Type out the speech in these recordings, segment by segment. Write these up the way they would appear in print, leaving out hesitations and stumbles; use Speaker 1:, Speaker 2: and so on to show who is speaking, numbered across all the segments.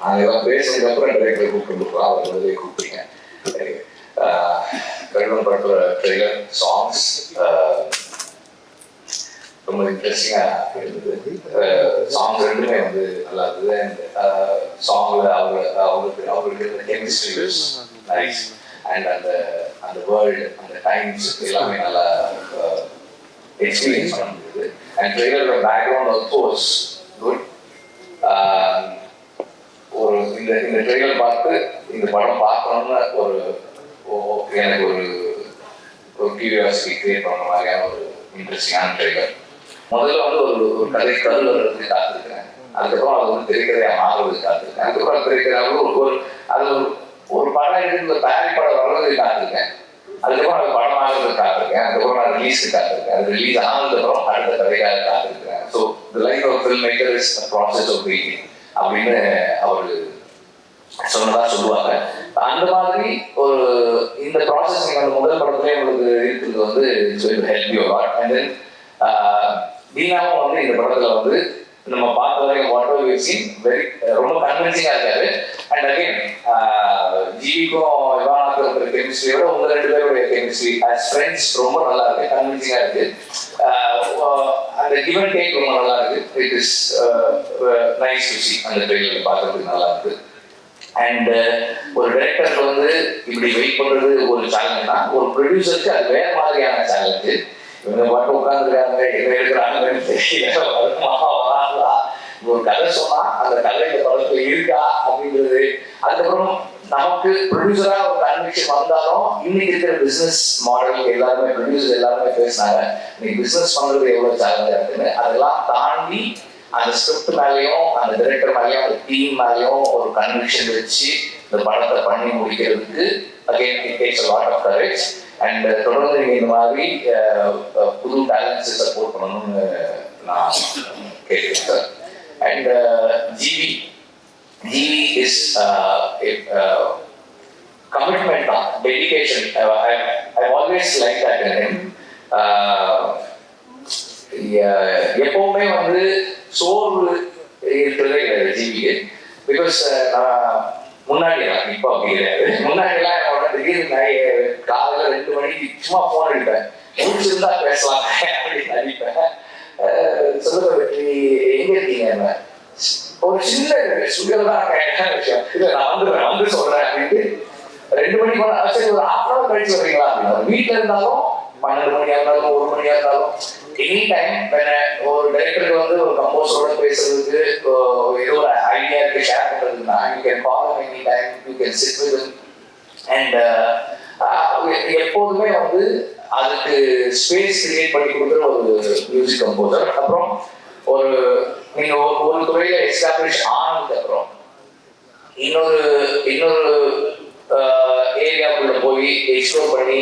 Speaker 1: அதெல்லாம் பேசினதுக்கப்புறம் டைரக்டர் கூப்பிட்டுருக்கலாம், அவர் முதலே கூப்பிட்டீங்க. கருணன் படத்தோட ட்ரெய்லர் சாங்ஸ் ரொம்ப இன்ட்ரெஸ்டிங்காக இருந்தது. சாங்ஸ் ரெண்டுமே வந்து நல்லா இருந்தது. அண்ட் சாங்கில் அவங்களுக்கு இருந்த கெமிஸ்ட்ரி நைஸ். அண்ட் அந்த வேர்ல்டு, அந்த டைம்ஸ் எல்லாமே நல்லா எக்ஸ்பீரியன்ஸ் பண்ண முடியுது. அண்ட் ட்ரெய்லரோட பேக்ரவுண்ட் ஆல்சோ வாஸ் குட். ஒரு இந்த ட்ரெய்லர் பார்த்து இந்த படம் பார்க்கணும்னு எனக்கு ஒரு கியூரியாசிட்டி கிரியேட் பண்ண மாதிரியான ஒரு இன்ட்ரெஸ்டிங்கான ட்ரெய்லர். முதல்ல வந்து ஒரு கதை கருள் வர்றதுக்கு காத்திருக்கிறேன். அதுக்கப்புறம் அது வந்து திரைக்கதையாக மாறுறதுக்கு காத்திருக்கேன். அதுக்கப்புறம் திரைக்கதை அது ஒரு படம் எடுத்து பேரி படம் வர்றதுக்கு காத்திருக்கேன். அதுக்கப்புறம் அது படம் ஆகிறதுக்கு காத்திருக்கேன். அதுக்கப்புறம் நான் ரிலீஸுக்கு காத்திருக்கேன். அது ரிலீஸ் ஆனதுக்கப்புறம் அடுத்த கதைக்காக காத்திருக்கிறேன். So the life of film maker is the process of waiting அப்படின்னு அவர் சொன்னதா சொல்லுவாங்க. அந்த மாதிரி இந்த ப்ராசஸ் நீங்கள் முதல் படத்துலேயே உங்களுக்கு இருக்கிறது வந்து help you lot. And then தீனாவும் வந்து இந்த படத்தில் வந்து நம்ம பார்த்த வரைக்கும் வாட் வி சீன் ரொம்ப கன்வின்சிங்காக இருக்காரு. அண்ட் அகைன் ஜிவிக்கும் இவானாக்கும் இருக்கிற கெமிஸ்ட்ரியோட உங்கள் ரெண்டு பேருடைய கெமிஸ்ட்ரி ஆஸ் ஃப்ரெண்ட்ஸ் ரொம்ப நல்லா இருக்கு, கன்வின்சிங்காக இருக்கு. அந்த கிவ் அண்ட் டேக் ரொம்ப நல்லா இருக்கு. It is nice to see. அந்த ட்ரெயிலர் பார்க்கறதுக்கு நல்லா இருக்கு. அண்ட் ஒரு டைரக்டருக்கு வந்து இப்படி வெயிட் பண்றது ஒரு சேலஞ்சுனா, ஒரு ப்ரொடியூசருக்கு அது வேற மாதிரியான சேலஞ்சு. இவங்க பாட்டு உட்காந்துருக்காங்க, என்ன எடுக்கிறாங்கன்னு தெரியல, வராங்களா, ஒரு கதை சொன்னா அந்த கதை இந்த படத்துல இருக்கா அப்படிங்கிறது. அதுக்கப்புறம் நமக்கு ப்ரொடியூசரா ஒரு கன்விக்ஷன் வந்தாலும் இன்னைக்கு இருக்கிற பிசினஸ் மாடல் எல்லாருமே ப்ரொடியூசர் எல்லாருமே பேசினாங்க, இன்னைக்கு பிசினஸ் பண்றது எவ்வளவு சேலஞ்சா இருக்குன்னு. அதெல்லாம் தாண்டி அந்த ஸ்கிரிப்ட் மேலேயும் அந்த டைரக்டர் மேலேயும் அந்த டீம் மேலேயும் ஒரு கன்விக்ஷன் வச்சு இந்த படத்தை பண்ணி முடிக்கிறதுக்கு again it takes a lot of courage. And தொடர்ந்து நீங்கள் இந்த மாதிரி புது டேலண்ட்ஸை சப்போர்ட் பண்ணணும்னு நான் கேட்குறேன் sir. And GV is commitment தான், dedication. I always like that in him. எப்பவுமே வந்து சோர்வு இருக்கிறதே கிடையாது ஜிவிக்கு. பிகாஸ் முன்னாடிலாம், இப்போ அப்படி கிடையாது, முன்னாடிலாம் என்னோட திடீர்னு காலையில் 2 மணிக்கு சும்மா ஃபோன் அடிப்பேன், முடிச்சிருந்தா பேசலாம் அப்படின்னு அடிப்பேன். சொல்லுங்க நீ எங்க இருக்கீங்க, என்ன ஒரு சின்ன சுகர் தான் விஷயம், இல்லை நான் வந்து சொல்றேன் அப்படின்ட்டு 2 மணிக்கு போனா சரி ஒரு 1/2 hour கழிச்சு வர்றீங்களா அப்படின்னு. வீட்டில் இருந்தாலும் 12 மணியா இருந்தாலும் 1 மணியா இருந்தாலும் எனி டைம் ஒரு டைரக்டருக்கு வந்து ஒரு கம்போஸரோட பேசுறதுக்கு ஏதோ ஒரு ஐடியா இருக்கு ஷேர் பண்றதுன்னா you can call him any time, you can sit with him. And எப்போதுமே வந்து அதுக்கு ஸ்பேஸ் கிரியேட் பண்ணி கொடுக்குற ஒரு மியூசிக் கம்போசர். அப்புறம் நீங்க ஒரு துறையில எஸ்டாப்ளிஷ் ஆனதுக்கு அப்புறம் இன்னொரு ஏரியாக்குள்ள போய் எக்ஸ்ப்ளோர் பண்ணி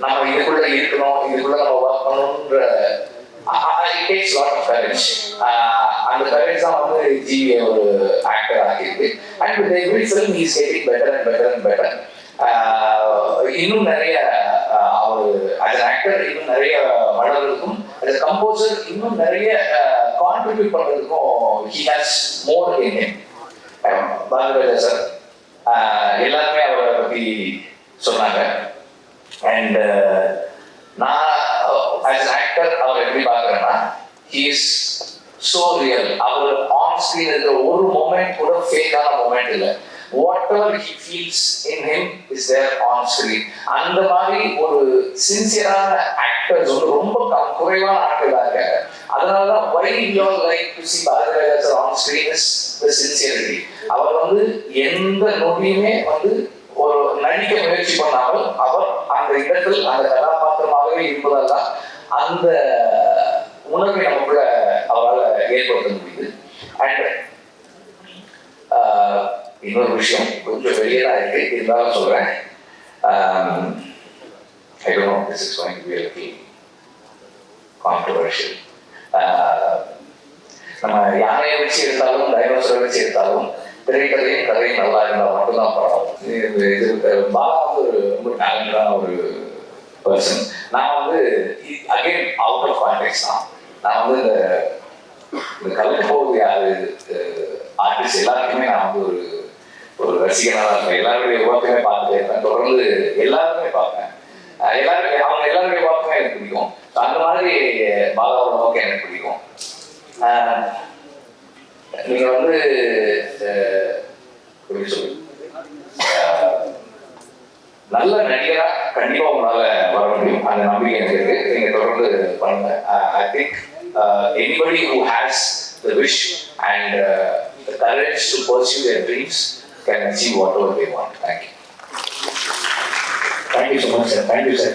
Speaker 1: நம்ம இதுக்குள்ள இருக்கணும், இதுக்குள்ள நம்ம work பண்ணணும்ன்ற it takes lot of courage. அந்த courage தான் வந்து ஜிவி ஒரு ஆக்டர் ஆகியிருக்கு. And with every film he is getting better and better and better. இன்னும் நிறைய அவர் as an actor இன்னும் நிறைய வளர்றதுக்கும், as a composer இன்னும் நிறைய கான்ட்ரிபியூட் பண்றதுக்கும் he has more in him. Bharathiraja sir எல்லாருமே அவரை பத்தி சொன்னாங்க. அண்ட் நான் as an actor அவர் எப்படி பார்க்குறேன்னா, he is so real. அவர் ஆன் ஸ்க்ரீன் இருக்கிற ஒரு மொமெண்ட் கூட ஃபேக்கான மொமெண்ட் இல்லை. whatever he feels in him is there on screen. அந்த மாதிரி ஒரு சின்சியரான ஆக்டர்ஸ் வந்து ரொம்ப குறைவான ஆக்டர்களாக இருக்காங்க. அதனாலதான் why we all like to see Bharathiraja sir on screen is the sincerity. அவர் வந்து எந்த நொடியுமே வந்து ஒரு நடிக்க முயற்சி பண்ணாமல் அவர் அந்த இடத்தில் அந்த கதாபாத்திரமாகவே இருப்பதால் தான் அந்த உணர்வை நமக்குள்ள அவரால் ஏற்படுத்த முடியுது. அண்ட் இன்னொரு விஷயம் கொஞ்சம் வெளியே தான் இருக்கு, இருந்தாலும் சொல்றேன். I don't know, this is going to be a little controversial. நம்ம யானையை வச்சு எடுத்தாலும் டைனோசரை வச்சு எடுத்தாலும் திரைக்கதையும் கதையும் நல்லா இருந்தால் மட்டும்தான் படம். பாலா வந்து ரொம்ப டேலண்டான ஒரு பர்சன். நான் வந்து அகைன் அவுட் ஆஃப் கான்டெக்ட் தான். நான் வந்து இந்த கலந்து போகுது யாரு ஆர்டிஸ்ட் எல்லாருக்குமே நான் வந்து ஒரு ரசிகனாக இருப்பேன். எல்லாருடைய ஒர்க்குமே பார்த்துட்டே இருப்பேன். தொடர்ந்து எல்லாருமே பார்ப்பேன். அவங்க எல்லாருடைய ஒர்க்குமே எனக்கு பிடிக்கும். அந்த மாதிரி பாலாவோட ஒர்க் எனக்கு பிடிக்கும். நீங்க வந்து எப்படி சொல்லு, நல்ல நடிகரா கண்டிப்பா உங்களால வர முடியும். அந்த நம்பிக்கை எனக்கு இருக்கு. நீங்க தொடர்ந்து பண்ணுங்க. I think anybody who has the wish and the courage to pursue their dreams can achieve whatever they want. Thank you.
Speaker 2: Thank you so much, sir. Thank you, sir.